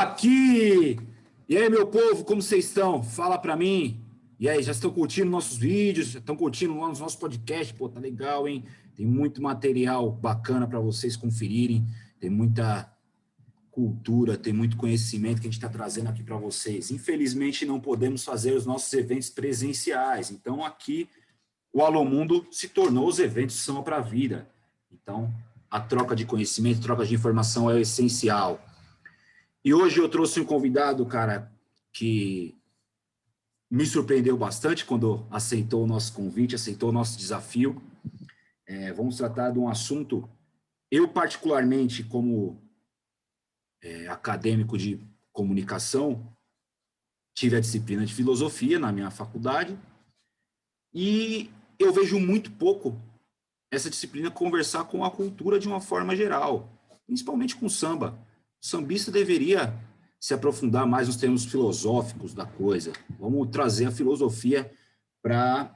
aqui! E aí, meu povo, como vocês estão? Fala pra mim. E aí, já estão curtindo nossos vídeos? Já estão curtindo lá nos nossos podcasts? Pô, tá legal, hein? Tem muito material bacana para vocês conferirem. Tem muita cultura, tem muito conhecimento que a gente está trazendo aqui para vocês. Infelizmente, não podemos fazer os nossos eventos presenciais. Então, aqui, o Alô Mundo se tornou os eventos Samba para a Vida. Então, a troca de conhecimento, troca de informação é essencial. E hoje eu trouxe um convidado, cara, que me surpreendeu bastante quando aceitou o nosso convite, aceitou o nosso desafio. Vamos tratar de um assunto, eu particularmente, como acadêmico de comunicação, tive a disciplina de filosofia na minha faculdade e eu vejo muito pouco essa disciplina conversar com a cultura de uma forma geral, principalmente com o samba. O sambista deveria se aprofundar mais nos termos filosóficos da coisa. Vamos trazer a filosofia para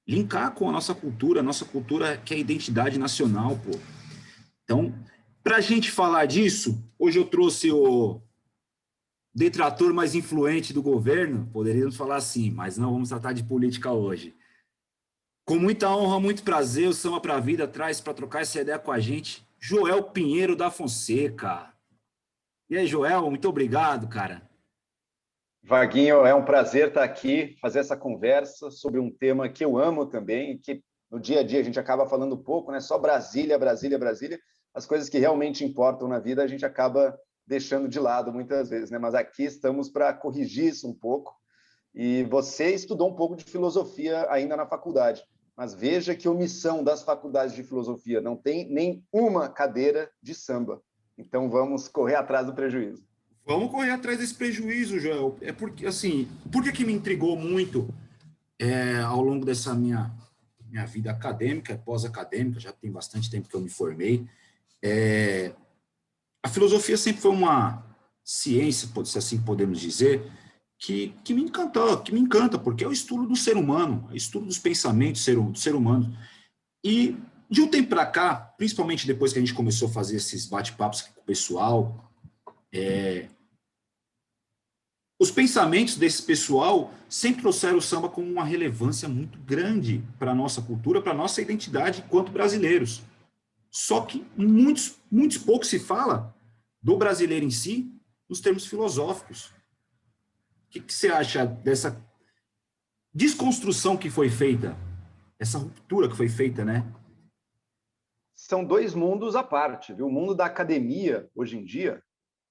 linkar com a nossa cultura que é a identidade nacional, pô. Então, para a gente falar disso, hoje eu trouxe o detrator mais influente do governo, poderíamos falar assim, mas não vamos tratar de política hoje. Com muita honra, muito prazer, o Samba pra Vida traz para trocar essa ideia com a gente, Joel Pinheiro da Fonseca. E aí, Joel, muito obrigado, cara. Vaguinho, é um prazer estar aqui, fazer essa conversa sobre um tema que eu amo também, que no dia a dia a gente acaba falando pouco, né? Só Brasília, Brasília, Brasília. As coisas que realmente importam na vida a gente acaba deixando de lado muitas vezes, né? Mas aqui estamos para corrigir isso um pouco. E você estudou um pouco de filosofia ainda na faculdade, mas veja que omissão das faculdades de filosofia, não tem nem uma cadeira de samba. Então vamos correr atrás do prejuízo. Vamos correr atrás desse prejuízo, Joel. É porque, assim, por que me intrigou muito ao longo dessa minha vida acadêmica, pós-acadêmica, já tem bastante tempo que eu me formei, a filosofia sempre foi uma ciência, se assim podemos dizer, que me encantou, que me encanta, porque é o estudo do ser humano, é o estudo dos pensamentos do ser humano. E de um tempo para cá, principalmente depois que a gente começou a fazer esses bate-papos com o pessoal, os pensamentos desse pessoal sempre trouxeram o samba com uma relevância muito grande para a nossa cultura, para a nossa identidade enquanto brasileiros. Só que muitos pouco se fala do brasileiro em si nos termos filosóficos. O que você acha dessa desconstrução que foi feita, essa ruptura que foi feita, né? São dois mundos à parte, viu? O mundo da academia, hoje em dia,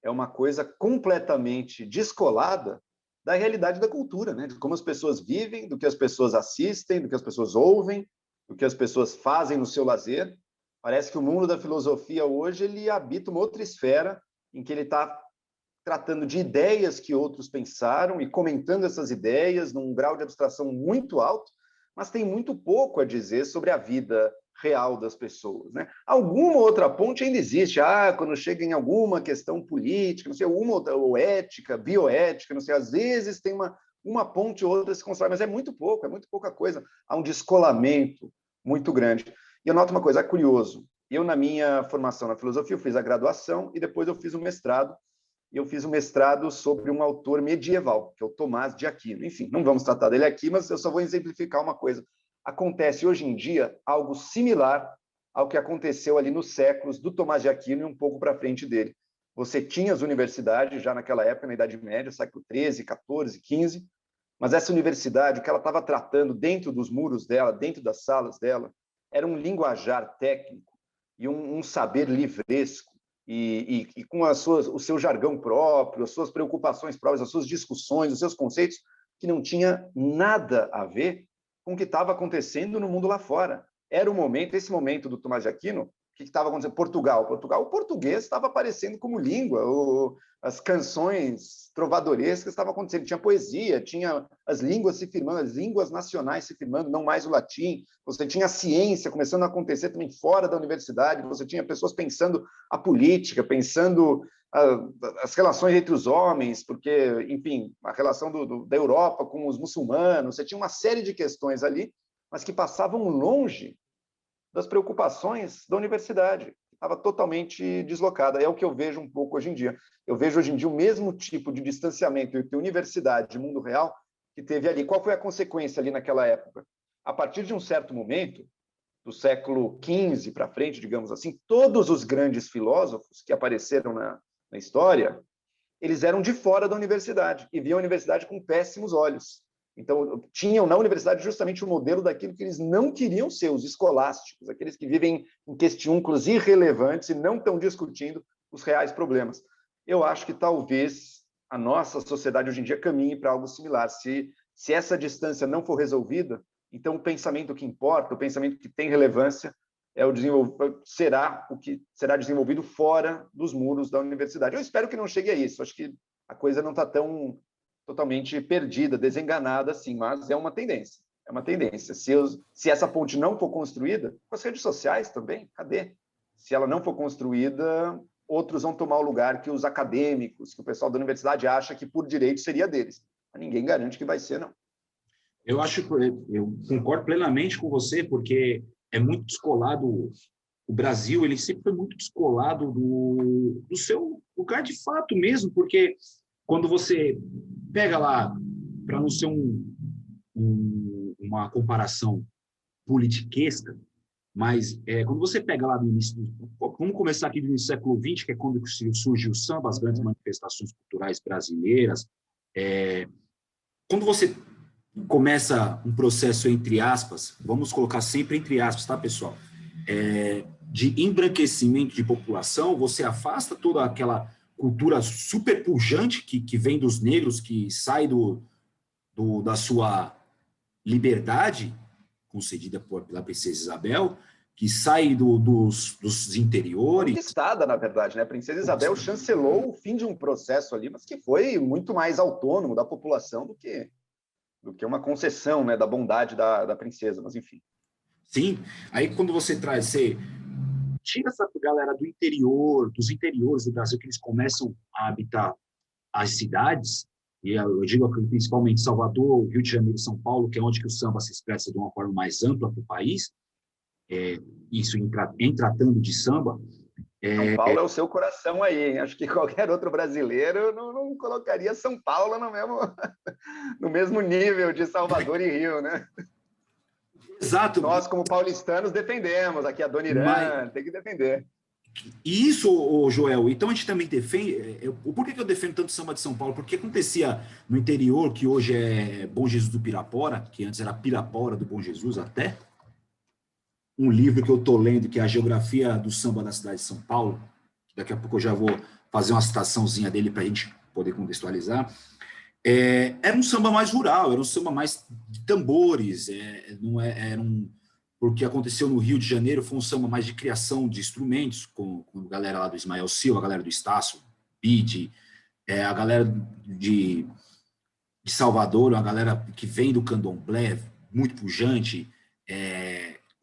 é uma coisa completamente descolada da realidade da cultura, né? De como as pessoas vivem, do que as pessoas assistem, do que as pessoas ouvem, do que as pessoas fazem no seu lazer. Parece que o mundo da filosofia hoje ele habita uma outra esfera em que ele está tratando de ideias que outros pensaram e comentando essas ideias num grau de abstração muito alto, mas tem muito pouco a dizer sobre a vida real das pessoas, né? Alguma outra ponte ainda existe, quando chega em alguma questão política, não sei, ou ética, bioética, não sei, às vezes tem uma ponte ou outra se constrói, mas é muito pouca coisa. Há um descolamento muito grande. E eu noto uma coisa, é curioso, eu na minha formação na filosofia, eu fiz a graduação e depois eu fiz o mestrado, sobre um autor medieval, que é o Tomás de Aquino. Enfim, não vamos tratar dele aqui, mas eu só vou exemplificar uma coisa. Acontece hoje em dia algo similar ao que aconteceu ali nos séculos do Tomás de Aquino e um pouco para frente dele. Você tinha as universidades já naquela época, na Idade Média, século XIII, XIV, XV, mas essa universidade, o que ela estava tratando dentro dos muros dela, dentro das salas dela, era um linguajar técnico e um saber livresco, e com o seu jargão próprio, as suas preocupações próprias, as suas discussões, os seus conceitos, que não tinha nada a ver com o que estava acontecendo no mundo lá fora. Era o momento, esse momento do Tomás de Aquino, o que estava acontecendo? Portugal, o português estava aparecendo como língua, as canções trovadorescas estavam acontecendo, tinha poesia, tinha as línguas se firmando, as línguas nacionais se firmando, não mais o latim, você tinha a ciência começando a acontecer também fora da universidade, você tinha pessoas pensando a política, pensando as relações entre os homens, porque, enfim, a relação da Europa com os muçulmanos, você tinha uma série de questões ali, mas que passavam longe das preocupações da universidade, que estava totalmente deslocada. É o que eu vejo um pouco hoje em dia. Eu vejo hoje em dia o mesmo tipo de distanciamento entre universidade e mundo real que teve ali. Qual foi a consequência ali naquela época? A partir de um certo momento, do século XV para frente, digamos assim, todos os grandes filósofos que apareceram na história, eles eram de fora da universidade e viam a universidade com péssimos olhos. Então, tinham na universidade justamente o modelo daquilo que eles não queriam ser, os escolásticos, aqueles que vivem em questiúnculos irrelevantes e não estão discutindo os reais problemas. Eu acho que talvez a nossa sociedade hoje em dia caminhe para algo similar. Se essa distância não for resolvida, então o pensamento que importa, o pensamento que tem relevância, será o que será desenvolvido fora dos muros da universidade. Eu espero que não chegue a isso. Acho que a coisa não está tão totalmente perdida, desenganada assim, mas é uma tendência. É uma tendência. Se essa ponte não for construída, com as redes sociais também, cadê? Se ela não for construída, outros vão tomar o lugar que os acadêmicos, que o pessoal da universidade acha que por direito seria deles. Mas ninguém garante que vai ser, não. Eu concordo plenamente com você, porque é muito descolado. O Brasil, ele sempre foi muito descolado do seu lugar de fato mesmo, porque quando você pega lá, para não ser uma comparação politiquesca, mas quando você pega lá no início, vamos começar aqui do início do século XX, que é quando surge o samba, as grandes manifestações culturais brasileiras, quando você começa um processo, entre aspas, vamos colocar sempre entre aspas, tá, pessoal? De embranquecimento de população, você afasta toda aquela cultura super pujante que vem dos negros, que sai da sua liberdade, concedida pela princesa Isabel, que sai dos interiores. Conquistada, na verdade, né? A princesa Isabel chancelou o fim de um processo ali, mas que foi muito mais autônomo da população do que uma concessão, né, da bondade da princesa, mas enfim. Sim, aí quando você tira essa galera dos interiores do Brasil, que eles começam a habitar as cidades, e eu digo principalmente Salvador, Rio de Janeiro e São Paulo, que é onde que o samba se expressa de uma forma mais ampla para o país, isso em tratando de samba. São Paulo é o seu coração aí, hein? Acho que qualquer outro brasileiro não colocaria São Paulo no mesmo nível de Salvador e Rio, né? Exato. Nós, como paulistanos, defendemos. Aqui a Dona Irã, tem que defender. E isso, Joel, então a gente também defende. Por que eu defendo tanto o samba de São Paulo? Porque acontecia no interior, que hoje é Bom Jesus do Pirapora, que antes era Pirapora do Bom Jesus, até. Um livro que eu estou lendo, que é a Geografia do Samba da cidade de São Paulo. Daqui a pouco eu já vou fazer uma citaçãozinha dele para a gente poder contextualizar. Era um samba mais rural, era um samba mais de tambores, porque aconteceu no Rio de Janeiro, foi um samba mais de criação de instrumentos, com a galera lá do Ismael Silva, a galera do Estácio, Bide, a galera de Salvador, a galera que vem do candomblé, muito pujante,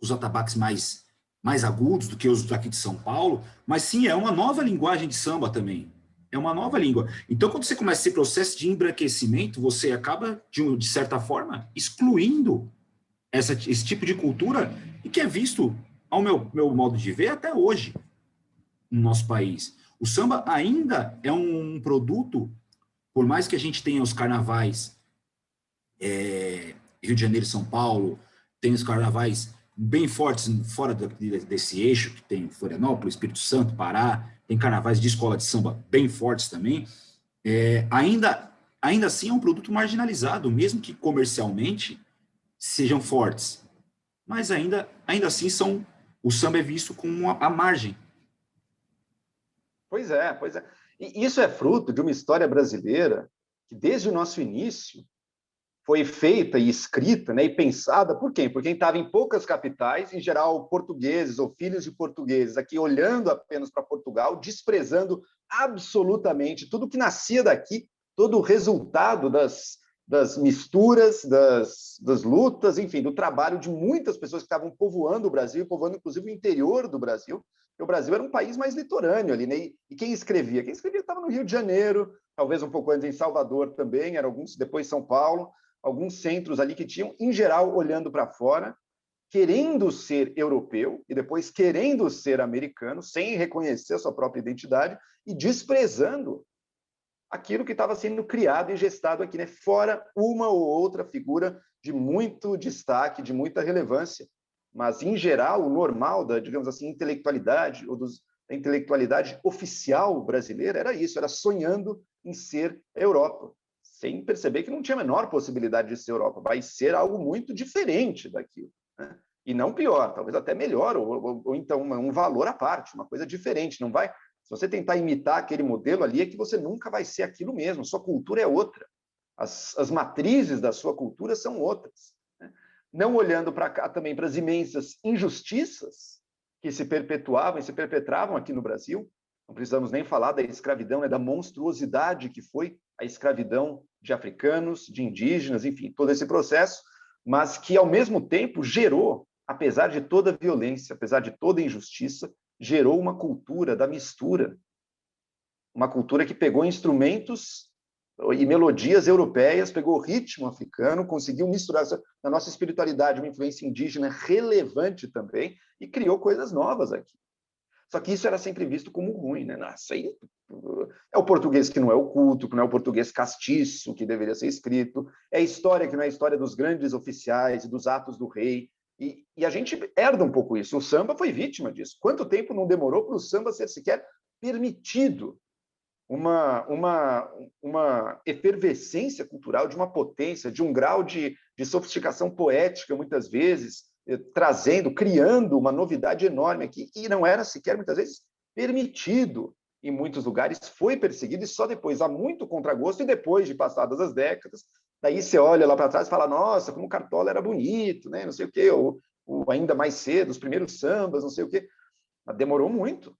os atabaques mais agudos do que os daqui de São Paulo, mas sim, é uma nova linguagem de samba também. É uma nova língua. Então, quando você começa esse processo de embranquecimento, você acaba, de certa forma, excluindo esse tipo de cultura e que é visto, ao meu modo de ver, até hoje no nosso país. O samba ainda é um produto, por mais que a gente tenha os carnavais, Rio de Janeiro e São Paulo, tem os carnavais bem fortes fora desse eixo, que tem Florianópolis, Espírito Santo, Pará, tem carnavais de escola de samba bem fortes também, ainda assim é um produto marginalizado, mesmo que comercialmente sejam fortes. Mas ainda assim o samba é visto como a margem. Pois é. E isso é fruto de uma história brasileira que, desde o nosso início, foi feita e escrita, né, e pensada por quem? Por quem estava em poucas capitais, em geral portugueses ou filhos de portugueses, aqui olhando apenas para Portugal, desprezando absolutamente tudo que nascia daqui, todo o resultado das misturas, das lutas, enfim, do trabalho de muitas pessoas que estavam povoando o Brasil, povoando inclusive o interior do Brasil, porque o Brasil era um país mais litorâneo ali, né? E quem escrevia? Quem escrevia estava no Rio de Janeiro, talvez um pouco antes em Salvador também, eram alguns, depois São Paulo, alguns centros ali que tinham, em geral, olhando para fora, querendo ser europeu e depois querendo ser americano, sem reconhecer a sua própria identidade e desprezando aquilo que estava sendo criado e gestado aqui, né? Fora uma ou outra figura de muito destaque, de muita relevância. Mas, em geral, o normal da, digamos assim, intelectualidade, ou da intelectualidade oficial brasileira, era isso, era sonhando em ser Europa, sem perceber que não tinha a menor possibilidade de ser Europa. Vai ser algo muito diferente daquilo, né? E não pior, talvez até melhor, ou então um valor à parte, uma coisa diferente. Não vai, se você tentar imitar aquele modelo ali, é que você nunca vai ser aquilo mesmo, sua cultura é outra. As matrizes da sua cultura são outras, né? Não olhando para cá também para as imensas injustiças que se perpetuavam e se perpetravam aqui no Brasil. Não precisamos nem falar da escravidão, né, da monstruosidade que foi a escravidão de africanos, de indígenas, enfim, todo esse processo, mas que, ao mesmo tempo, gerou, apesar de toda a violência, apesar de toda a injustiça, gerou uma cultura da mistura, uma cultura que pegou instrumentos e melodias europeias, pegou o ritmo africano, conseguiu misturar na nossa espiritualidade uma influência indígena relevante também e criou coisas novas aqui. Só que isso era sempre visto como ruim, né? Nossa, aí é o português que não é o culto, que não é o português castiço que deveria ser escrito, é a história que não é a história dos grandes oficiais e dos atos do rei. E a gente herda um pouco isso. O samba foi vítima disso. Quanto tempo não demorou para o samba ser sequer permitido? Uma efervescência cultural, de uma potência, de um grau de sofisticação poética, muitas vezes, trazendo, criando uma novidade enorme aqui, e não era sequer, muitas vezes, permitido em muitos lugares, foi perseguido, e só depois, há muito contragosto, e depois de passadas as décadas, daí você olha lá para trás e fala, nossa, como o Cartola era bonito, né? Não sei o quê, ou ainda mais cedo, os primeiros sambas, não sei o quê. Mas demorou muito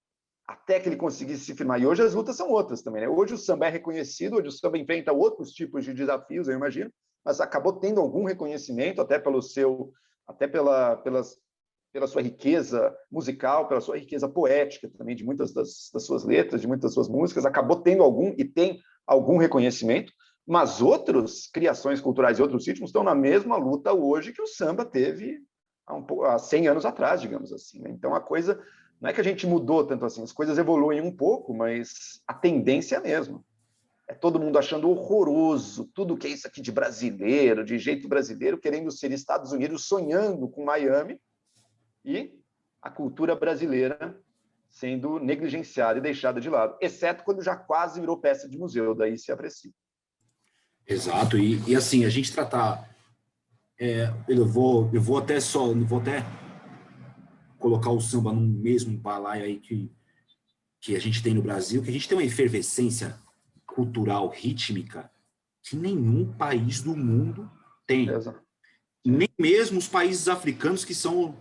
até que ele conseguisse se firmar. E hoje as lutas são outras também, né? Hoje o samba é reconhecido, hoje o samba enfrenta outros tipos de desafios, eu imagino, mas acabou tendo algum reconhecimento, até pela sua riqueza musical, pela sua riqueza poética também, de muitas das suas letras, de muitas das suas músicas, acabou tendo algum, e tem algum reconhecimento, mas outras criações culturais e outros ritmos estão na mesma luta hoje que o samba teve há 100 anos atrás, digamos assim, né? Então a coisa não é que a gente mudou tanto assim, as coisas evoluem um pouco, mas a tendência é a mesma. É todo mundo achando horroroso tudo que é isso aqui de brasileiro, de jeito brasileiro, querendo ser Estados Unidos, sonhando com Miami, e a cultura brasileira sendo negligenciada e deixada de lado, exceto quando já quase virou peça de museu, daí se aprecia. Exato, e assim, a gente tratar... eu vou até colocar o samba no mesmo balaio aí que a gente tem no Brasil, que a gente tem uma efervescência cultural, rítmica, que nenhum país do mundo tem. Nem mesmo os países africanos, que são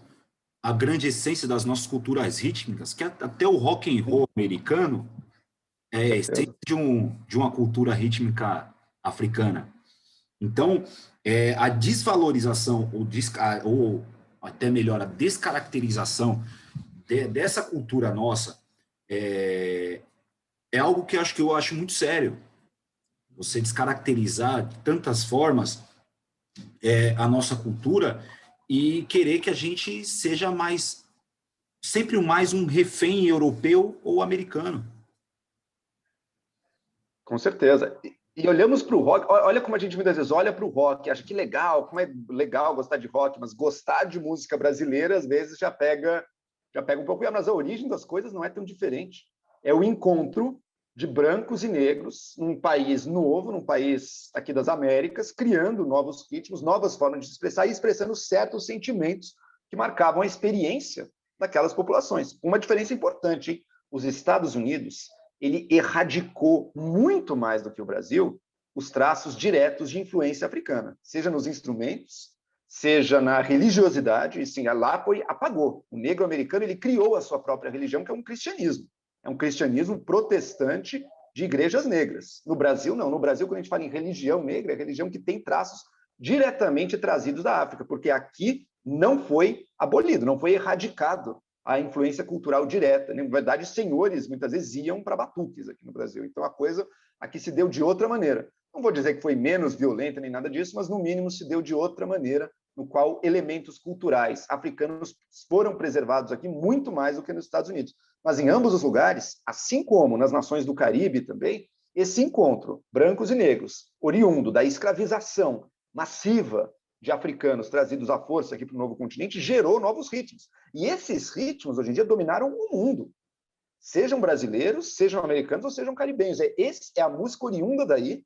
a grande essência das nossas culturas rítmicas, que até o rock and roll americano é a essência de uma cultura rítmica africana. Então, a desvalorização, ou até melhor, a descaracterização dessa cultura nossa é algo que eu acho muito sério. Você descaracterizar de tantas formas a nossa cultura e querer que a gente seja sempre mais um refém europeu ou americano. Com certeza. E olhamos para o rock, olha como a gente muitas vezes olha para o rock, acha que legal, como é legal gostar de rock, mas gostar de música brasileira, às vezes, já pega um pouco. Mas a origem das coisas não é tão diferente. É o encontro de brancos e negros num país novo, num país aqui das Américas, criando novos ritmos, novas formas de se expressar e expressando certos sentimentos que marcavam a experiência daquelas populações. Uma diferença importante, hein? Os Estados Unidos, ele erradicou muito mais do que o Brasil os traços diretos de influência africana, seja nos instrumentos, seja na religiosidade, e sim, lá apagou. O negro americano, ele criou a sua própria religião, que é um cristianismo. É um cristianismo protestante de igrejas negras. No Brasil, não. No Brasil, quando a gente fala em religião negra, é religião que tem traços diretamente trazidos da África, porque aqui não foi abolido, não foi erradicado a influência cultural direta. Na verdade, senhores muitas vezes iam para batuques aqui no Brasil. Então, a coisa aqui se deu de outra maneira. Não vou dizer que foi menos violenta nem nada disso, mas, no mínimo, se deu de outra maneira no qual elementos culturais africanos foram preservados aqui muito mais do que nos Estados Unidos. Mas em ambos os lugares, assim como nas nações do Caribe também, esse encontro, brancos e negros, oriundo da escravização massiva de africanos trazidos à força aqui para o novo continente, gerou novos ritmos. E esses ritmos, hoje em dia, dominaram o mundo. Sejam brasileiros, sejam americanos ou sejam caribenhos. Essa é a música oriunda daí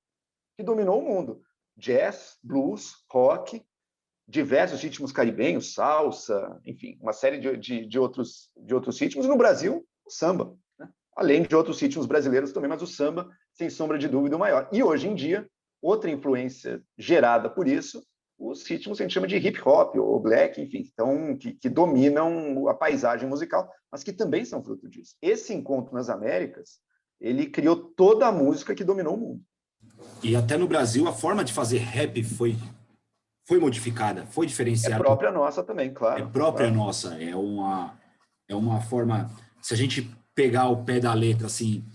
que dominou o mundo. Jazz, blues, rock, diversos ritmos caribenhos, salsa, enfim, uma série de outros ritmos. E no Brasil, o samba, né? Além de outros ritmos brasileiros também, mas o samba, sem sombra de dúvida, o maior. E hoje em dia, outra influência gerada por isso, os ritmos que a gente chama de hip hop ou black, enfim, então, que dominam a paisagem musical, mas que também são fruto disso. Esse encontro nas Américas, ele criou toda a música que dominou o mundo. E até no Brasil, a forma de fazer rap foi modificada, foi diferenciada. É própria nossa também, claro. É própria claro. nossa, é uma forma... Se a gente pegar ao pé da letra, assim,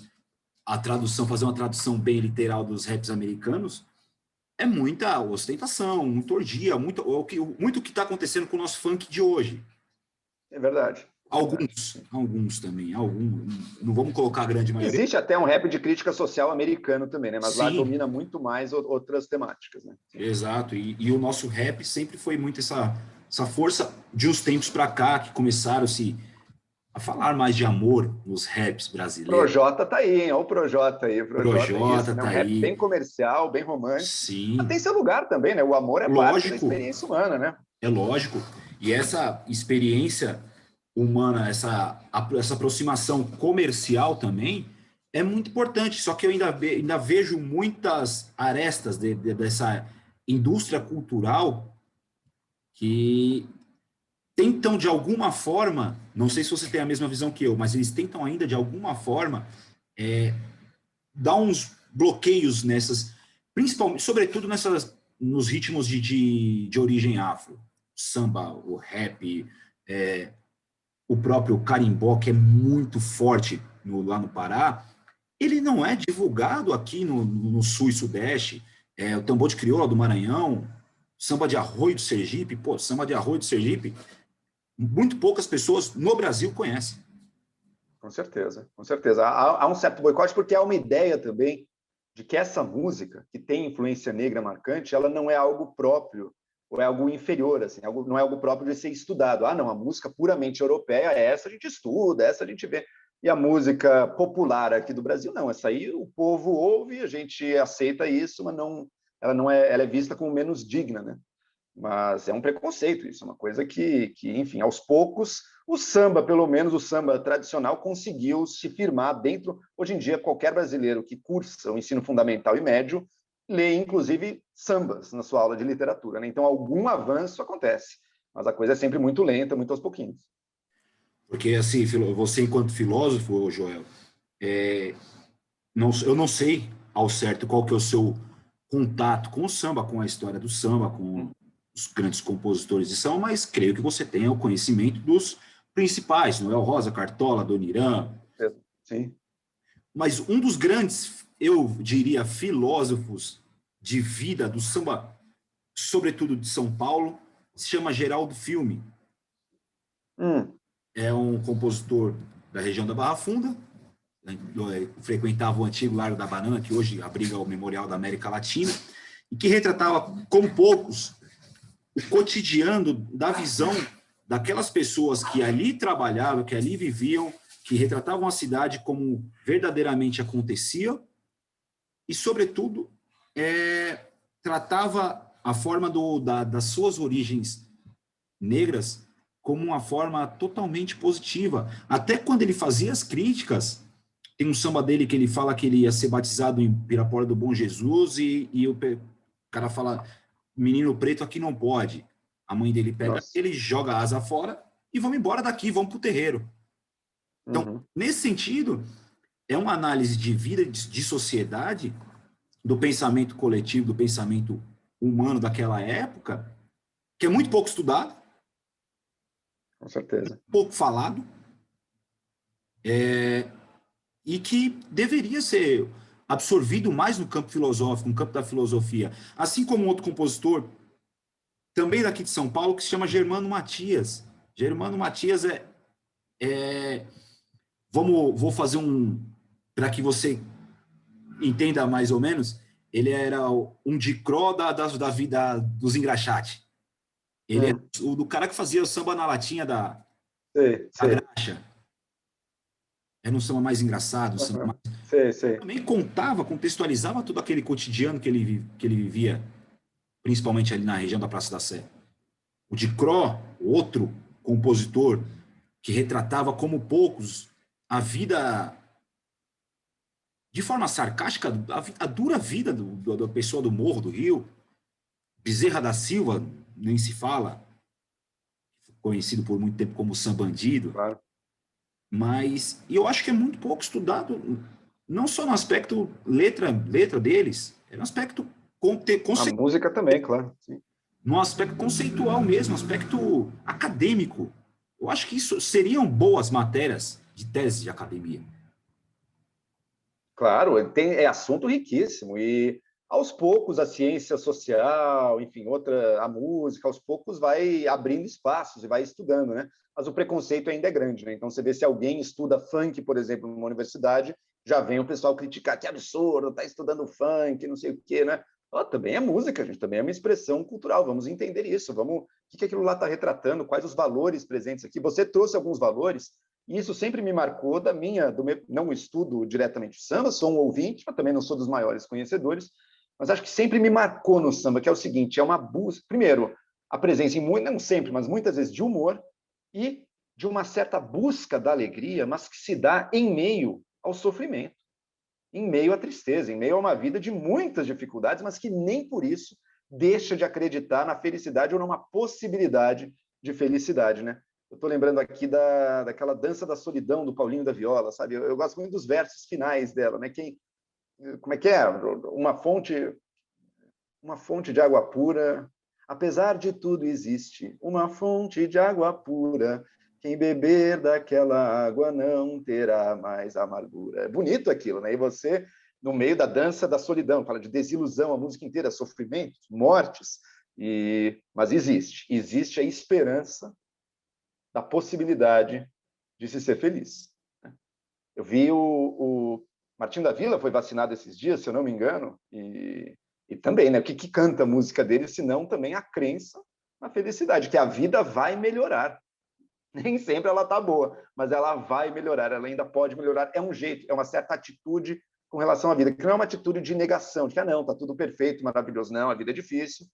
a tradução, fazer uma tradução bem literal dos raps americanos, é muita ostentação, muita orgia, muito que está acontecendo com o nosso funk de hoje. É verdade. Alguns também, não vamos colocar a grande maioria. Existe até um rap de crítica social americano também, né? Mas Sim. Lá domina muito mais outras temáticas, né? Exato, e o nosso rap sempre foi muito essa força de uns tempos para cá, que começaram-se a falar mais de amor nos raps brasileiros. Projota tá aí, hein? Olha o Projota aí. Projota né? tá Um rap aí. bem comercial, bem romântico. Sim. Mas tem seu lugar também, né? O amor é parte da experiência humana, né? É lógico. E essa experiência humana, essa aproximação comercial também é muito importante. Só que eu ainda vejo muitas arestas dessa indústria cultural que tentam, de alguma forma, não sei se você tem a mesma visão que eu, mas eles tentam ainda, de alguma forma, dar uns bloqueios nessas, principalmente, sobretudo nos ritmos de origem afro. Samba, o rap, o próprio carimbó, que é muito forte lá no Pará, ele não é divulgado aqui no Sul e Sudeste. O tambor de crioula do Maranhão, samba de arroio do Sergipe, samba de arroio do Sergipe, muito poucas pessoas no Brasil conhecem. Com certeza, com certeza. Há um certo boicote porque há uma ideia também de que essa música, que tem influência negra marcante, ela não é algo próprio, ou é algo inferior, assim, não é algo próprio de ser estudado. Ah, não, a música puramente europeia, essa a gente estuda, essa a gente vê. E a música popular aqui do Brasil, não. Essa aí o povo ouve, a gente aceita isso, mas ela é vista como menos digna, né? Mas é um preconceito isso, é uma coisa que, enfim, aos poucos, o samba, pelo menos o samba tradicional, conseguiu se firmar dentro. Hoje em dia, qualquer brasileiro que cursa o ensino fundamental e médio lê, inclusive, sambas na sua aula de literatura, né? Então, algum avanço acontece, mas a coisa é sempre muito lenta, muito aos pouquinhos. Porque, assim, você, enquanto filósofo, Joel, eu não sei ao certo qual que é o seu contato com o samba, com a história do samba, com os grandes compositores de samba, mas creio que você tenha o conhecimento dos principais, Noel Rosa, Cartola, Adoniran. Sim. Mas um dos grandes, eu diria, filósofos de vida do samba, sobretudo de São Paulo, se chama Geraldo Filme. É um compositor da região da Barra Funda, frequentava o antigo Largo da Banana, que hoje abriga o Memorial da América Latina, e que retratava, como poucos, o cotidiano da visão daquelas pessoas que ali trabalhavam, que ali viviam, que retratavam a cidade como verdadeiramente acontecia e, sobretudo, tratava a forma das suas origens negras como uma forma totalmente positiva. Até quando ele fazia as críticas, tem um samba dele que ele fala que ele ia ser batizado em Pirapora do Bom Jesus e o cara fala, menino preto aqui não pode. A mãe dele pega, ele joga a asa fora e vamos embora daqui, vamos para o terreiro. Então, nesse sentido, é uma análise de vida, de sociedade, do pensamento coletivo, do pensamento humano daquela época, que é muito pouco estudado, com certeza, pouco falado, e que deveria ser absorvido mais no campo filosófico, no campo da filosofia. Assim como outro compositor também daqui de São Paulo, que se chama Germano Matias. Germano Matias vou fazer para que você entenda mais ou menos, ele era um dicró da vida dos engraxate. Ele é o do cara que fazia o samba na latinha da Sei. graxa. Era um samba mais engraçado, um samba mais... Sei. Também contextualizava todo aquele cotidiano que ele vivia, principalmente ali na região da Praça da Sé. O Dicró, outro compositor que retratava como poucos a vida, de forma sarcástica, a dura vida da pessoa do Morro do Rio. Bezerra da Silva, nem se fala, conhecido por muito tempo como Sam Bandido. Claro. Mas eu acho que é muito pouco estudado, não só no aspecto letra deles, é no aspecto A música também, claro. Sim. no aspecto conceitual mesmo, aspecto acadêmico. Eu acho que isso seriam boas matérias de tese de academia. Claro, é assunto riquíssimo. E aos poucos a ciência social, enfim, a música, aos poucos vai abrindo espaços e vai estudando, né? Mas o preconceito ainda é grande, né? Então você vê se alguém estuda funk, por exemplo, numa universidade, já vem o pessoal criticar que absurdo, tá estudando funk, não sei o quê, né? Também é música, gente, também é uma expressão cultural. Vamos entender isso, o que aquilo lá está retratando, quais os valores presentes aqui. Você trouxe alguns valores. E isso sempre me marcou não estudo diretamente samba, sou um ouvinte, mas também não sou dos maiores conhecedores, mas acho que sempre me marcou no samba, que é o seguinte, é uma busca, primeiro, a presença não sempre, mas muitas vezes de humor e de uma certa busca da alegria, mas que se dá em meio ao sofrimento, em meio à tristeza, em meio a uma vida de muitas dificuldades, mas que nem por isso deixa de acreditar na felicidade ou numa possibilidade de felicidade, né? Eu estou lembrando aqui daquela Dança da Solidão, do Paulinho da Viola, sabe? Eu gosto muito dos versos finais dela, né? Como é que é? Uma fonte de água pura. Apesar de tudo existe uma fonte de água pura. Quem beber daquela água não terá mais amargura. É bonito aquilo, né? E você, no meio da dança da solidão, fala de desilusão, a música inteira, sofrimentos, mortes. Mas existe a esperança da possibilidade de se ser feliz. Eu vi o Martinho da Vila foi vacinado esses dias, se eu não me engano, e também, né? O que canta a música dele, senão também a crença na felicidade, que a vida vai melhorar. Nem sempre ela está boa, mas ela vai melhorar, ela ainda pode melhorar. É um jeito, é uma certa atitude com relação à vida, que não é uma atitude de negação, de que não, está tudo perfeito, maravilhoso, não, a vida é difícil.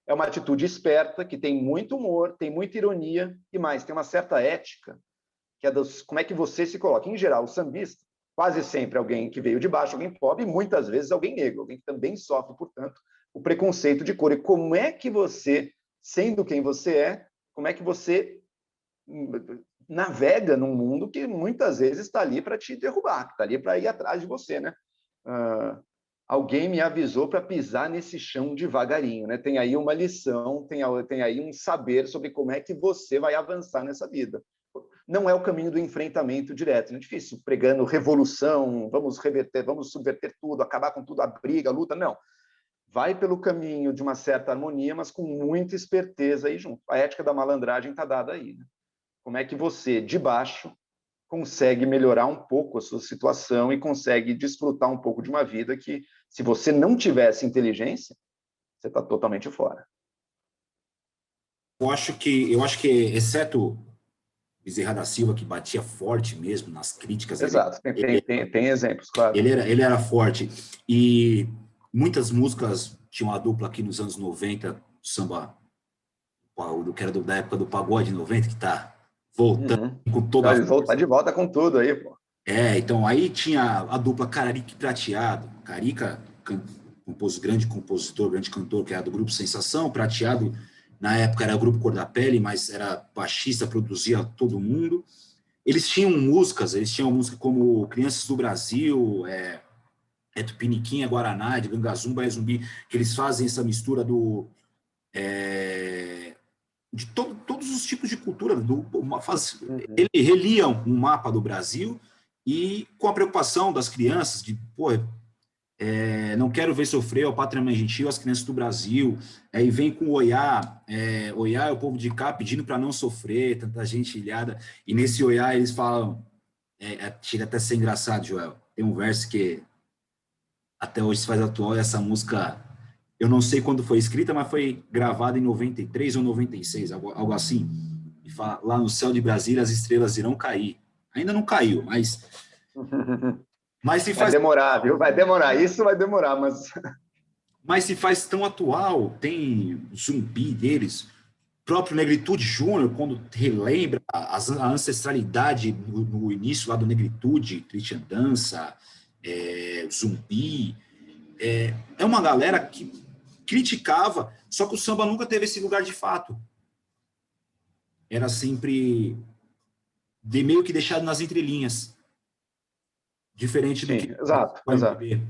É uma atitude esperta, que tem muito humor, tem muita ironia e mais, tem uma certa ética, que é como é que você se coloca. Em geral, o sambista, quase sempre alguém que veio de baixo, alguém pobre, e muitas vezes alguém negro, alguém que também sofre, portanto, o preconceito de cor. E como é que você, sendo quem você é, como é que você navega num mundo que muitas vezes está ali para te derrubar, que está ali para ir atrás de você, né? Alguém me avisou para pisar nesse chão devagarinho, né? Tem aí uma lição, tem aí um saber sobre como é que você vai avançar nessa vida. Não é o caminho do enfrentamento direto, é difícil, pregando revolução, vamos reverter, vamos subverter tudo, acabar com tudo, a briga, a luta, não. Vai pelo caminho de uma certa harmonia, mas com muita esperteza aí junto. A ética da malandragem está dada aí, né? Como é que você, de baixo, consegue melhorar um pouco a sua situação e consegue desfrutar um pouco de uma vida que, se você não tivesse inteligência, você está totalmente fora. Eu acho que exceto Bezerra da Silva, que batia forte mesmo nas críticas. Exato, tem exemplos, claro. Ele era forte. E muitas músicas tinham a dupla aqui nos anos 90, samba, que era da época do pagode 90, que está voltando com toda a força. Tá de volta com tudo aí, pô. Então aí tinha a dupla Cararica e Prateado. Carica, grande compositor, grande cantor, que era do grupo Sensação. Prateado, na época, era o grupo Cor da Pele, mas era baixista, produzia todo mundo. Eles tinham música como Crianças do Brasil, Tupiniquim, Guaraná, de Gangazumba, é Zumbi, que eles fazem essa mistura de todos os tipos de cultura. Ele reliam um mapa do Brasil e com a preocupação das crianças de, Não quero ver sofrer, ó Pátria Mãe Gentil, as crianças do Brasil, e vem com o Oiá, Oiá é o povo de cá pedindo para não sofrer, tanta gente ilhada, e nesse Oiá eles falam, chega até a ser engraçado, Joel, tem um verso que até hoje se faz atual, e essa música, eu não sei quando foi escrita, mas foi gravada em 93 ou 96, algo assim, e fala, lá no céu de Brasília as estrelas irão cair, ainda não caiu, mas se Vai faz... demorar, viu? Vai demorar. Isso vai demorar, Mas se faz tão atual, tem Zumbi deles, próprio Negritude Júnior, quando relembra a ancestralidade no início lá do Negritude, Christian Dança, Zumbi, é uma galera que criticava, só que o samba nunca teve esse lugar de fato. Era sempre meio que deixado nas entrelinhas, diferente do sim, que exato, o exato. MPB.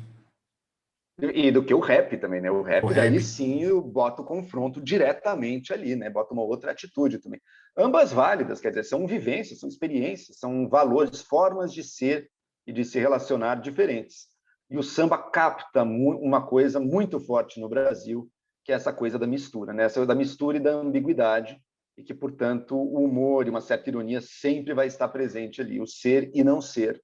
E do que o rap também, né? O O rap, rap. daí sim, eu boto o confronto diretamente ali, né? Bota uma outra atitude também. Ambas válidas, quer dizer, são vivências, são experiências, são valores, formas de ser e de se relacionar diferentes. E o samba capta uma coisa muito forte no Brasil, que é essa coisa da mistura, né? Essa da mistura e da ambiguidade, e que, portanto, o humor e uma certa ironia sempre vai estar presente ali, o ser e não ser,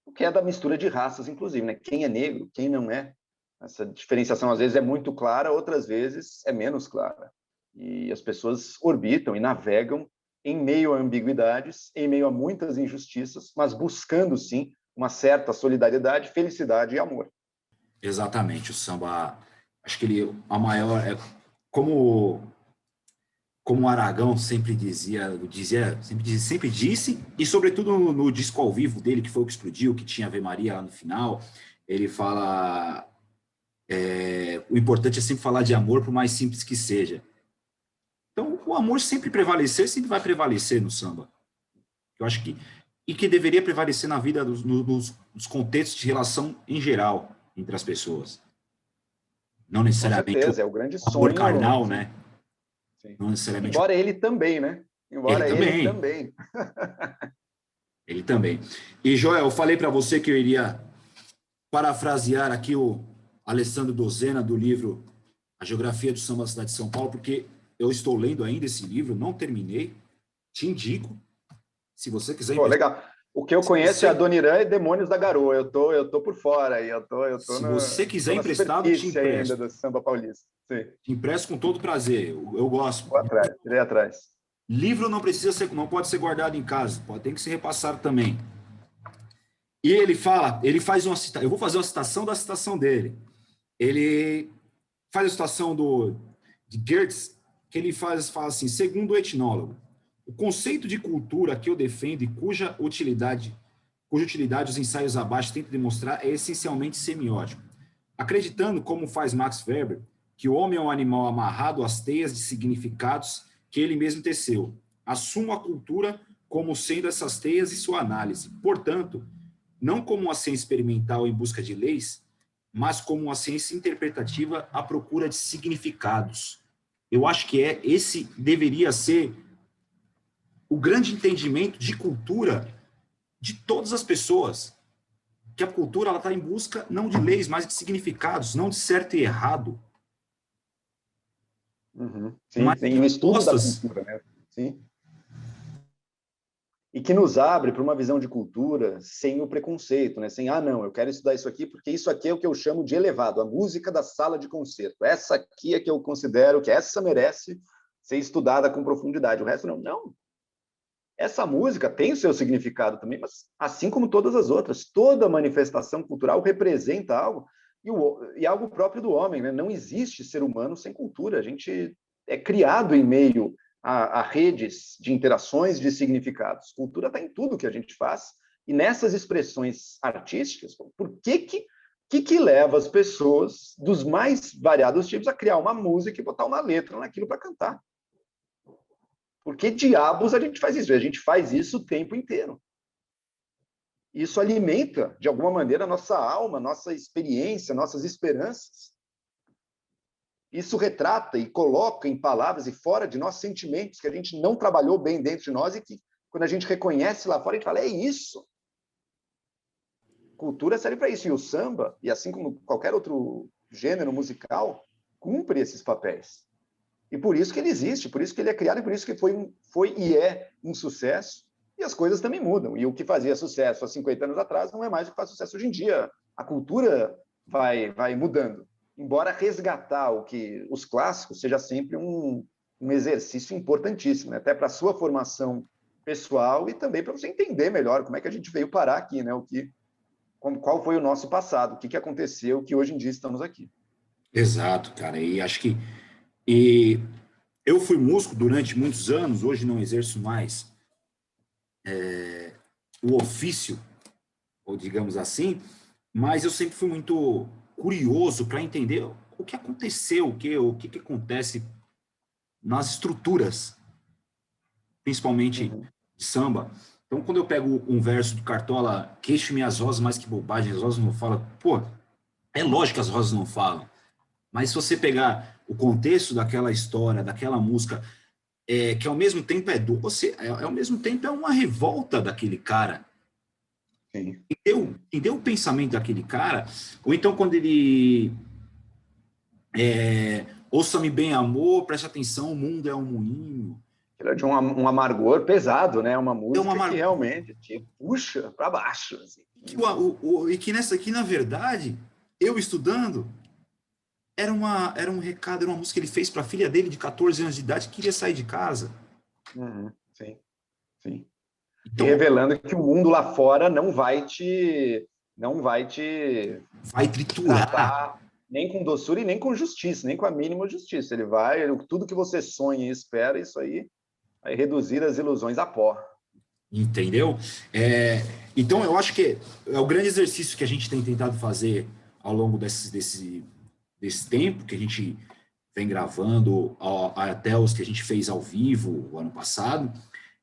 o que é da mistura de raças, inclusive, né? Quem é negro, quem não é. Essa diferenciação, às vezes, é muito clara, outras vezes é menos clara. E as pessoas orbitam e navegam em meio a ambiguidades, em meio a muitas injustiças, mas buscando, sim, uma certa solidariedade, felicidade e amor. Exatamente, o samba, acho que ele, a maior, como o Aragão sempre disse, e sobretudo no disco ao vivo dele, que foi o que explodiu, que tinha Ave Maria lá no final, ele fala, o importante é sempre falar de amor, por mais simples que seja. Então, o amor sempre prevaleceu, sempre vai prevalecer no samba. Eu acho que, e que deveria prevalecer na vida, nos contextos de relação em geral, entre as pessoas. Não Com necessariamente o certeza, é o grande amor sonho. carnal, Sim, né? sim. Não necessariamente Embora ele também, né? ele Embora ele também. também. Ele também. E, Joel, eu falei para você que eu iria parafrasear aqui o Alessandro Dozena, do livro A Geografia do Samba da Cidade de São Paulo, porque eu estou lendo ainda esse livro, não terminei. Te indico, se você quiser Pô, emprestar. legal. O que eu Se conheço é a você, Adoniran e Demônios da Garoa. Eu tô por fora aí. Eu tô se você tô quiser na emprestado, te superfície ainda empresto. do samba paulista. Sim, Te empresto com todo prazer. Eu gosto. vou atrás, irei atrás. Livro não precisa ser, não pode ser guardado em casa, tem que ser repassado também. E ele fala, ele faz uma citação, eu vou fazer uma citação da citação dele. Ele faz a citação de Goethe, que ele fala assim, segundo o etnólogo, o conceito de cultura que eu defendo e cuja utilidade os ensaios abaixo tentam demonstrar é essencialmente semiótico. Acreditando, como faz Max Weber, que o homem é um animal amarrado às teias de significados que ele mesmo teceu. Assumo a cultura como sendo essas teias e sua análise. Portanto, não como uma ciência experimental em busca de leis, mas como uma ciência interpretativa à procura de significados. Eu acho que esse deveria ser o grande entendimento de cultura de todas as pessoas, que a cultura ela está em busca não de leis, mas de significados, não de certo e errado, Uhum. Sim, mas sim. de O estudo da respostas. cultura, né? Sim. E que nos abre para uma visão de cultura sem o preconceito, né? Sem, não, eu quero estudar isso aqui porque isso aqui é o que eu chamo de elevado, a música da sala de concerto. Essa aqui é que eu considero que essa merece ser estudada com profundidade. O resto não. Não. Essa música tem o seu significado também, mas assim como todas as outras, toda manifestação cultural representa algo e algo próprio do homem, né? Não existe ser humano sem cultura. A gente é criado em meio a redes de interações de significados. Cultura está em tudo que a gente faz e nessas expressões artísticas. Por que leva as pessoas dos mais variados tipos a criar uma música e botar uma letra naquilo para cantar? Por que diabos a gente faz isso? A gente faz isso o tempo inteiro. Isso alimenta, de alguma maneira, a nossa alma, nossa experiência, nossas esperanças. Isso retrata e coloca em palavras e fora de nós sentimentos que a gente não trabalhou bem dentro de nós e que, quando a gente reconhece lá fora, a gente fala, é isso. Cultura serve para isso. E o samba, e assim como qualquer outro gênero musical, cumpre esses papéis. E por isso que ele existe, por isso que ele é criado, e por isso que foi e é um sucesso. E as coisas também mudam. E o que fazia sucesso há 50 anos atrás não é mais o que faz sucesso hoje em dia. A cultura vai mudando. Embora resgatar os clássicos seja sempre um exercício importantíssimo, né? Até para a sua formação pessoal e também para você entender melhor como é que a gente veio parar aqui, né? Qual foi o nosso passado, o que aconteceu, que hoje em dia estamos aqui. Exato, cara. E acho que e eu fui músico durante muitos anos, hoje não exerço mais o ofício, ou digamos assim, mas eu sempre fui muito curioso para entender o que aconteceu, o que acontece nas estruturas, principalmente Uhum. de samba. Então, quando eu pego um verso do Cartola, queixo minhas rosas mais que bobagem, as rosas não falam, pô, é lógico que as rosas não falam, mas se você pegar o contexto daquela história, daquela música, que ao mesmo tempo é doce, ao mesmo tempo é uma revolta daquele cara. Sim, sim. Entendeu o pensamento daquele cara? Ou então quando ele ouça-me bem, amor, preste atenção, o mundo é um moinho. Aquilo é de um amargor pesado, né? Uma É uma música que realmente te puxa para baixo. Assim. e que na verdade, eu estudando, era um recado, era uma música que ele fez para a filha dele de 14 anos de idade que queria sair de casa. Uhum. Sim, sim. E Então, revelando que o mundo lá fora não vai te vai triturar. tratar nem com doçura e nem com justiça, nem com a mínima justiça. Tudo que você sonha e espera, isso aí vai reduzir as ilusões a pó. Entendeu? Então, eu acho que é o grande exercício que a gente tem tentado fazer ao longo desse tempo que a gente vem gravando, até os que a gente fez ao vivo o ano passado,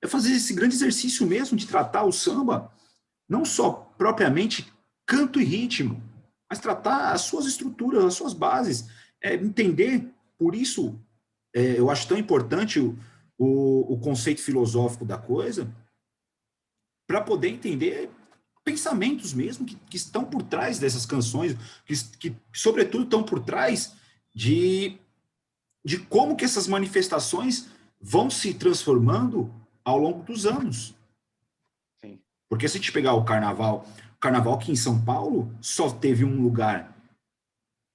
é fazer esse grande exercício mesmo de tratar o samba, não só propriamente canto e ritmo, mas tratar as suas estruturas, as suas bases, entender. Por isso, eu acho tão importante o conceito filosófico da coisa, para poder entender pensamentos mesmo que estão por trás dessas canções, sobretudo estão por trás de como que essas manifestações vão se transformando ao longo dos anos. Sim. Porque se a gente pegar o carnaval aqui em São Paulo só teve um lugar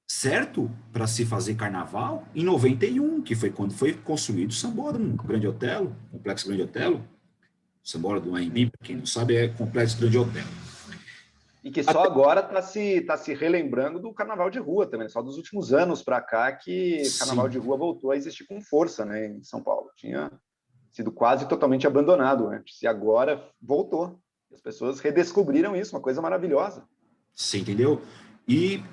certo para se fazer carnaval em 91, que foi quando foi construído o Sambódromo, Grande Otelo, Complexo Grande Otelo. O Sambódromo do AMB, para quem não sabe, é Complexo Grande Otelo. E que só agora está se relembrando do carnaval de rua também, só dos últimos anos para cá que o carnaval Sim, de rua voltou a existir com força, né, em São Paulo. Tinha sido quase totalmente abandonado antes, e agora voltou. As pessoas redescobriram isso, uma coisa maravilhosa. você entendeu?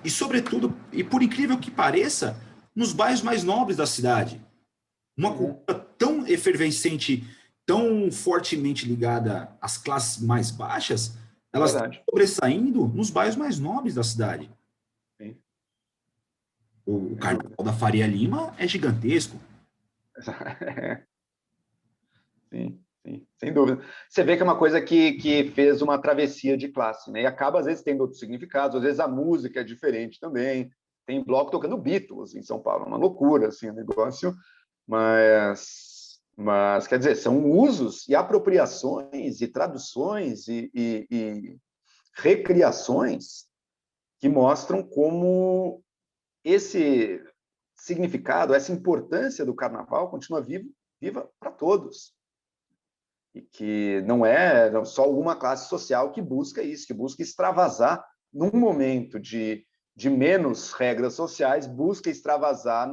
Sobretudo, e por incrível que pareça, nos bairros mais nobres da cidade. Uma Uhum. cultura tão efervescente, tão fortemente ligada às classes mais baixas, É elas estão verdade. sobressaindo nos bairros mais nobres da cidade. Sim, O sem dúvida. Carnaval da Faria Lima é gigantesco. Sim, sim, sem dúvida. Você vê que é uma coisa que fez uma travessia de classe, né? E acaba, às vezes, tendo outros significados, às vezes a música é diferente também. Tem bloco tocando Beatles em São Paulo, uma loucura, assim, o negócio. Mas, quer dizer, são usos e apropriações e traduções e recriações que mostram como esse significado, essa importância do carnaval continua viva para todos. E que não é só uma classe social que busca isso, que busca extravasar num momento de menos regras sociais, busca extravasar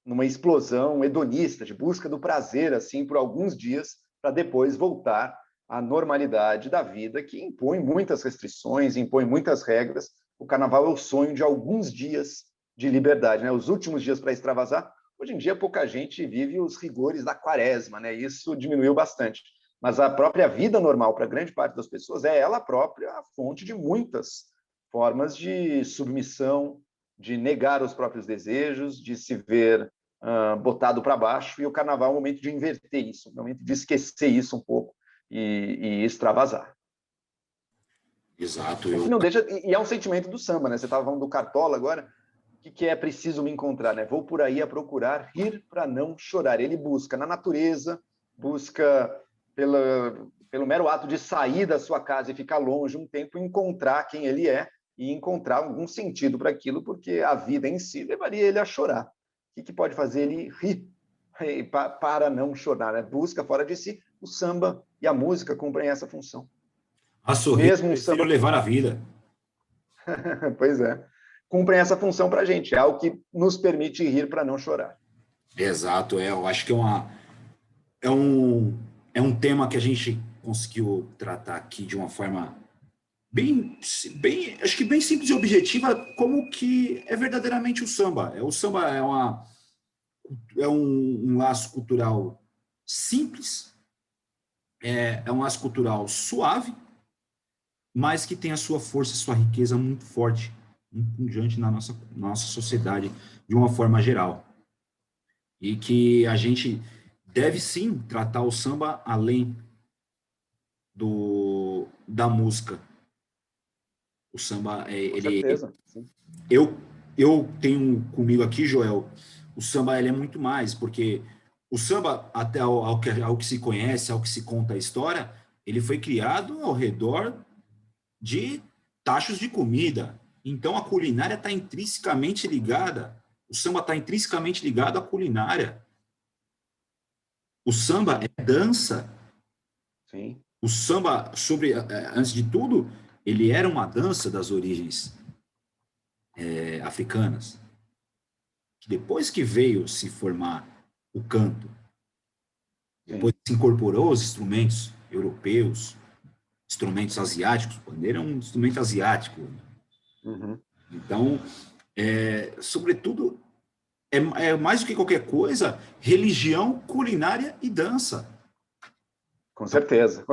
numa explosão hedonista, de busca do prazer, assim, por alguns dias, para depois voltar à normalidade da vida, que impõe muitas restrições, impõe muitas regras. O carnaval é o sonho de alguns dias de liberdade, né? Os últimos dias para extravasar. Hoje em dia, pouca gente vive os rigores da quaresma, né? Isso diminuiu bastante. Mas a própria vida normal, para grande parte das pessoas, é ela própria a fonte de muitas formas de submissão, de negar os próprios desejos, de se ver botado para baixo, e o carnaval é um momento de inverter isso, um momento de esquecer isso um pouco e extravasar. Exato. O que não deixa, e é um sentimento do samba, né? Você estava falando do Cartola agora, o que é preciso me encontrar, né? Vou por aí a procurar rir para não chorar. Ele busca na natureza, busca pelo mero ato de sair da sua casa e ficar longe um tempo, encontrar quem ele é e encontrar algum sentido para aquilo, porque a vida em si levaria ele a chorar. O que pode fazer ele rir para não chorar, né? Busca fora de si. O samba e a música cumprem essa função. A sorrir, Mesmo um prefiro samba... levar a vida. Pois é. Cumprem essa função para a gente. É algo que nos permite rir para não chorar. Exato, eu acho que é um, é um tema que a gente conseguiu tratar aqui de uma forma acho que bem simples e objetiva, como que é verdadeiramente o samba. O samba é um laço cultural simples, é um laço cultural suave, mas que tem a sua força, sua riqueza muito forte, muito pujante na nossa sociedade, de uma forma geral. E que a gente deve sim tratar o samba além da música. O samba, Com certeza. Sim. eu tenho comigo aqui, Joel, o samba ele é muito mais, porque o samba, até ao que se conhece, ao que se conta a história, ele foi criado ao redor de tachos de comida. Então, a culinária está intrinsecamente ligada, o samba está intrinsecamente ligado à culinária. O samba é dança. Sim. O samba, antes de tudo, ele era uma dança das origens africanas. Depois que veio se formar o canto, depois se incorporou os instrumentos europeus, instrumentos asiáticos, o pandeiro é um instrumento asiático. Uhum. Então, sobretudo, é mais do que qualquer coisa, religião, culinária e dança. Com certeza.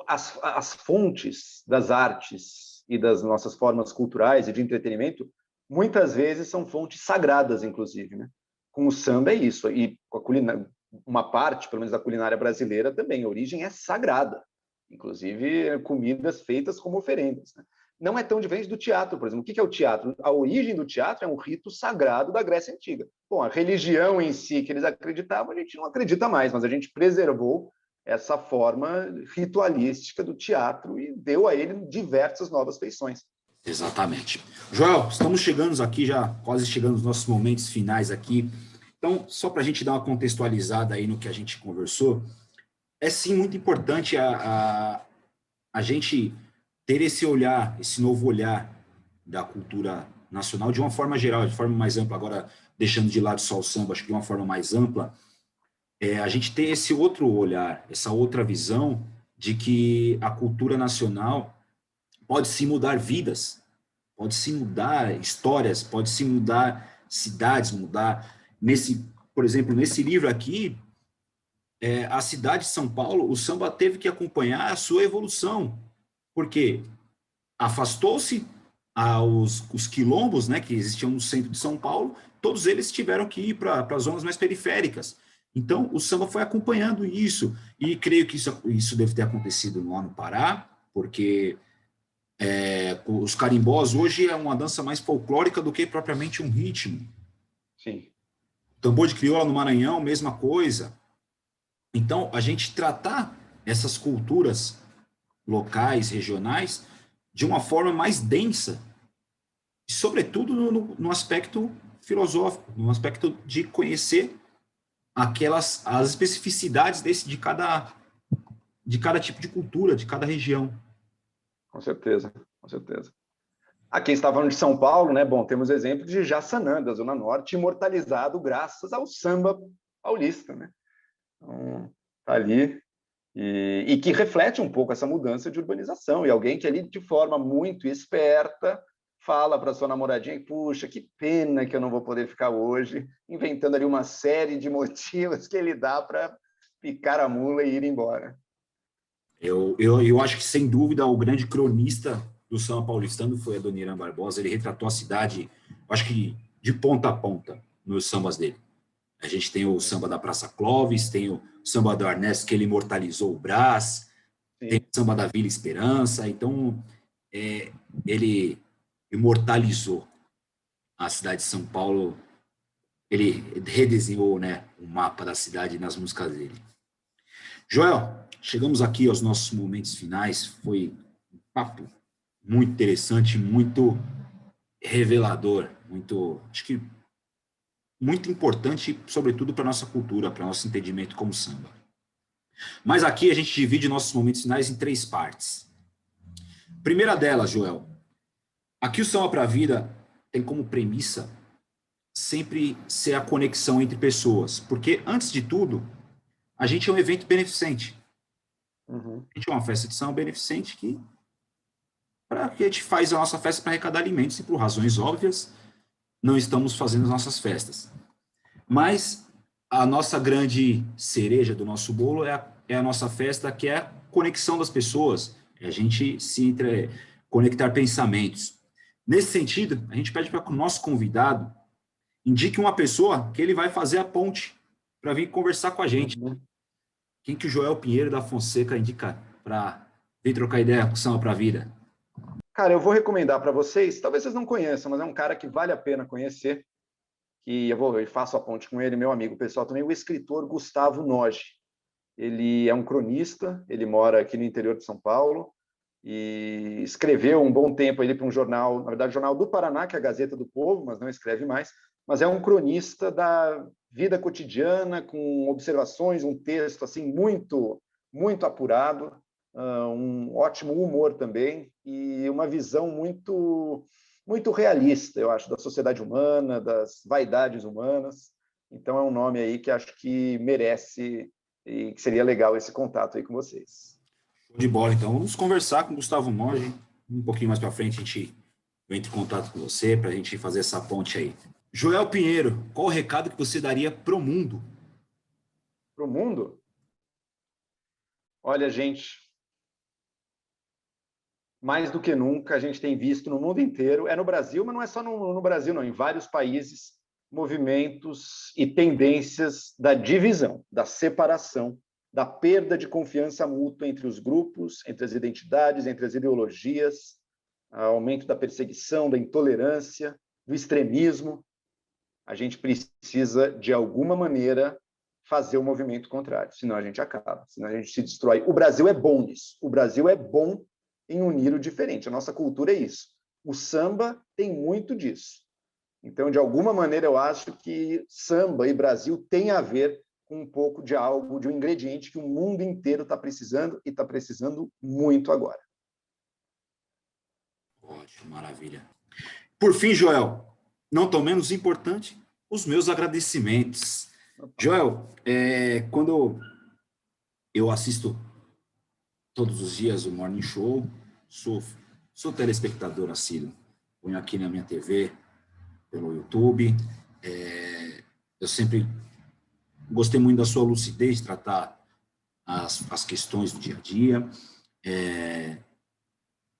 As fontes das artes e das nossas formas culturais e de entretenimento, muitas vezes são fontes sagradas, inclusive, né? Com o samba é isso, e com a culinária, uma parte, pelo menos da culinária brasileira também, a origem é sagrada, inclusive comidas feitas como oferendas, né? Não é tão diferente do teatro, por exemplo. O que é o teatro? A origem do teatro é um rito sagrado da Grécia Antiga. Bom, a religião em si que eles acreditavam, a gente não acredita mais, mas a gente preservou essa forma ritualística do teatro e deu a ele diversas novas feições. Exatamente. Joel, estamos chegando aqui já, quase chegando nos nossos momentos finais aqui. Então, só para a gente dar uma contextualizada aí no que a gente conversou, é sim muito importante a gente ter esse olhar, esse novo olhar da cultura nacional de uma forma geral, de forma mais ampla, agora deixando de lado só o samba, acho que de uma forma mais ampla, a gente tem esse outro olhar, essa outra visão de que a cultura nacional pode se mudar vidas, pode se mudar histórias, pode se mudar cidades, por exemplo, nesse livro aqui, a cidade de São Paulo, o samba teve que acompanhar a sua evolução, porque afastou-se os quilombos, né, que existiam no centro de São Paulo, todos eles tiveram que ir para as zonas mais periféricas. Então, o samba foi acompanhando isso, e creio que isso deve ter acontecido lá no Pará, porque os carimbós hoje é uma dança mais folclórica do que propriamente um ritmo. Sim. Tambor de crioula no Maranhão, mesma coisa. Então, a gente tratar essas culturas locais, regionais, de uma forma mais densa, e sobretudo no aspecto filosófico, no aspecto de conhecer as especificidades de cada tipo de cultura, de cada região. Com certeza, com certeza. Aqui está falando de São Paulo, né? Bom, temos exemplo de Jaçanã, da Zona Norte, imortalizado graças ao samba paulista, né? Então, tá ali. E que reflete um pouco essa mudança de urbanização. E alguém que ali, de forma muito esperta, fala para sua namoradinha, puxa, que pena que eu não vou poder ficar hoje, inventando ali uma série de motivos que ele dá para picar a mula e ir embora. Eu acho que, sem dúvida, o grande cronista do samba paulistano foi Adoniran Barbosa. Ele retratou a cidade, acho que de ponta a ponta, nos sambas dele. A gente tem o samba da Praça Clóvis, tem o samba do Arnés, que ele imortalizou o Brás, tem o samba da Vila Esperança. Então, ele imortalizou a cidade de São Paulo, ele redesenhou, né, o mapa da cidade nas músicas dele. Joel, chegamos aqui aos nossos momentos finais, foi um papo muito interessante, muito revelador, acho que muito importante, sobretudo para a nossa cultura, para o nosso entendimento como samba. Mas aqui a gente divide nossos momentos finais em 3 partes. Primeira delas, Joel, aqui o Samba para a Vida tem como premissa sempre ser a conexão entre pessoas, porque, antes de tudo, a gente é um evento beneficente. Uhum. A gente é uma festa de samba beneficente que a gente faz a nossa festa para arrecadar alimentos e, por razões óbvias, não estamos fazendo as nossas festas. Mas a nossa grande cereja do nosso bolo é a nossa festa, que é a conexão das pessoas, é a gente conectar pensamentos. Nesse sentido, a gente pede para que o nosso convidado indique uma pessoa que ele vai fazer a ponte para vir conversar com a gente. Uhum. Quem que o Joel Pinheiro da Fonseca indica para vir trocar ideia com Samba para a Vida? Cara, eu vou recomendar para vocês, talvez vocês não conheçam, mas é um cara que vale a pena conhecer, que eu faço a ponte com ele, meu amigo pessoal também, o escritor Gustavo Noge. Ele é um cronista, ele mora aqui no interior de São Paulo e escreveu um bom tempo ali para um jornal, na verdade, Jornal do Paraná, que é a Gazeta do Povo, mas não escreve mais, mas é um cronista da vida cotidiana, com observações, um texto assim muito, muito apurado, um ótimo humor também e uma visão muito, muito realista, eu acho, da sociedade humana, das vaidades humanas. Então é um nome aí que acho que merece e que seria legal esse contato aí com vocês. Show de bola, então. Vamos conversar com o Gustavo Noge. Um pouquinho mais para frente a gente entra em contato com você para a gente fazer essa ponte aí. Joel Pinheiro, qual o recado que você daria pro mundo? Para o mundo? Olha, gente, mais do que nunca a gente tem visto no mundo inteiro, é no Brasil, mas não é só no Brasil, não, em vários países, movimentos e tendências da divisão, da separação, da perda de confiança mútua entre os grupos, entre as identidades, entre as ideologias, aumento da perseguição, da intolerância, do extremismo. A gente precisa, de alguma maneira, fazer o movimento contrário, senão a gente acaba, senão a gente se destrói. O Brasil é bom nisso, o Brasil é bom em unir o diferente, a nossa cultura é isso. O samba tem muito disso. Então, de alguma maneira, eu acho que samba e Brasil tem a ver com um pouco de algo, de um ingrediente que o mundo inteiro está precisando e está precisando muito agora. Ótimo, maravilha. Por fim, Joel, não tão menos importante, os meus agradecimentos. Joel, quando eu assisto todos os dias o Morning Show, sou telespectador assíduo, ponho aqui na minha TV, pelo YouTube, eu sempre gostei muito da sua lucidez de tratar as questões do dia a dia.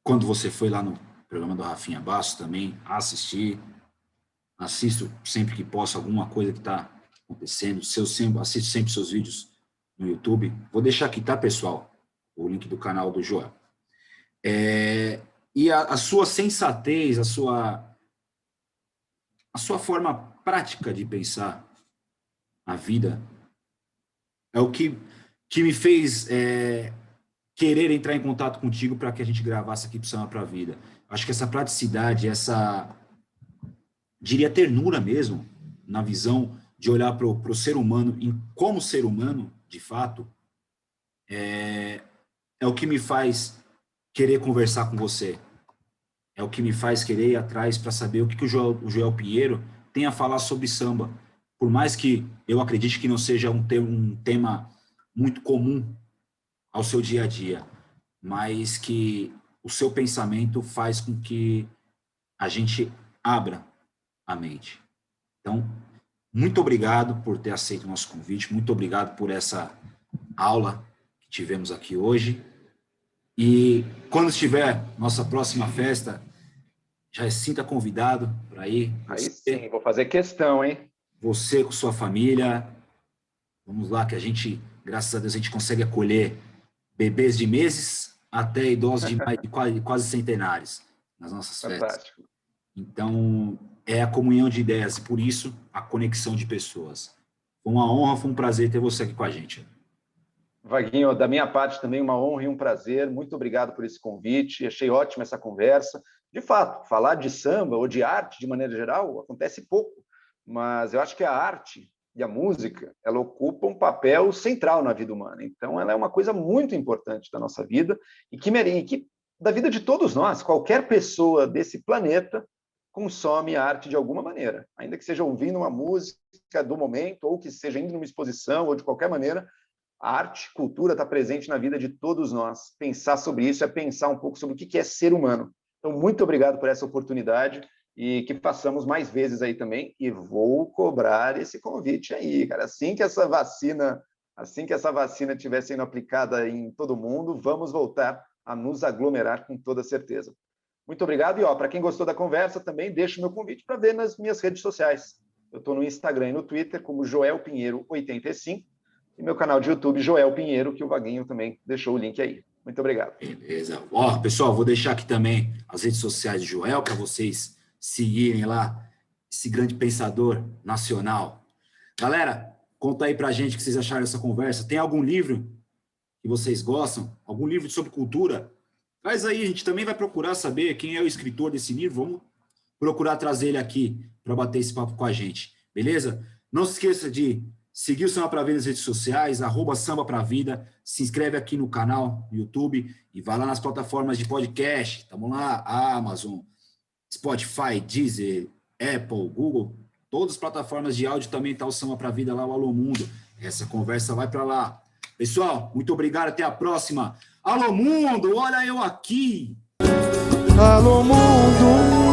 Quando você foi lá no programa do Rafinha Bastos também, assisto sempre que posso alguma coisa que está acontecendo, assisto sempre seus vídeos no YouTube. Vou deixar aqui, tá, pessoal? O link do canal do Joel. E a sua sensatez, a sua forma prática de pensar a vida é o que me fez querer entrar em contato contigo para que a gente gravasse aqui para o Samba para a Vida. Acho que essa praticidade, diria ternura mesmo, na visão de olhar para o ser humano como ser humano, de fato, é o que me faz querer conversar com você. É o que me faz querer ir atrás para saber o que o Joel Pinheiro tem a falar sobre samba. Por mais que eu acredite que não seja um tema muito comum ao seu dia a dia, mas que o seu pensamento faz com que a gente abra a mente. Então, muito obrigado por ter aceito o nosso convite, muito obrigado por essa aula que tivemos aqui hoje. E quando estiver nossa próxima festa, já sinta convidado para ir. Aí sim, vou fazer questão, hein? Você com sua família. Vamos lá, que a gente, graças a Deus, a gente consegue acolher bebês de meses até idosos de mais de quase centenários nas nossas festas. Fantástico. Então, é a comunhão de ideias e, por isso, a conexão de pessoas. Foi uma honra, foi um prazer ter você aqui com a gente. Vaguinho, da minha parte também uma honra e um prazer. Muito obrigado por esse convite. Achei ótima essa conversa. De fato, falar de samba ou de arte, de maneira geral, acontece pouco. Mas eu acho que a arte e a música, ela ocupa um papel central na vida humana. Então, ela é uma coisa muito importante da nossa vida e que da vida de todos nós. Qualquer pessoa desse planeta consome arte de alguma maneira. Ainda que seja ouvindo uma música do momento, ou que seja indo numa exposição, ou de qualquer maneira, a arte, cultura está presente na vida de todos nós. Pensar sobre isso é pensar um pouco sobre o que é ser humano. Então, muito obrigado por essa oportunidade e que façamos mais vezes aí também. E vou cobrar esse convite aí, cara. Assim que essa vacina estiver sendo aplicada em todo mundo, vamos voltar a nos aglomerar com toda certeza. Muito obrigado. E, para quem gostou da conversa, também deixo o meu convite para ver nas minhas redes sociais. Eu estou no Instagram e no Twitter como Joel Pinheiro 85. E meu canal de YouTube, Joel Pinheiro, que o Vaguinho também deixou o link aí. Muito obrigado. Beleza. Pessoal, vou deixar aqui também as redes sociais de Joel para vocês seguirem lá esse grande pensador nacional. Galera, conta aí pra gente o que vocês acharam dessa conversa. Tem algum livro que vocês gostam? Algum livro sobre cultura? Traz aí, a gente também vai procurar saber quem é o escritor desse livro. Vamos procurar trazer ele aqui para bater esse papo com a gente. Beleza? Não se esqueça de seguir o Samba Pra Vida nas redes sociais, @Samba Pra Vida, se inscreve aqui no canal no YouTube e vai lá nas plataformas de podcast, estamos lá, Amazon, Spotify, Deezer, Apple, Google, todas as plataformas de áudio também tá o Samba Pra Vida lá, o Alô Mundo, essa conversa vai para lá. Pessoal, muito obrigado, até a próxima. Alô Mundo, olha eu aqui! Alô Mundo!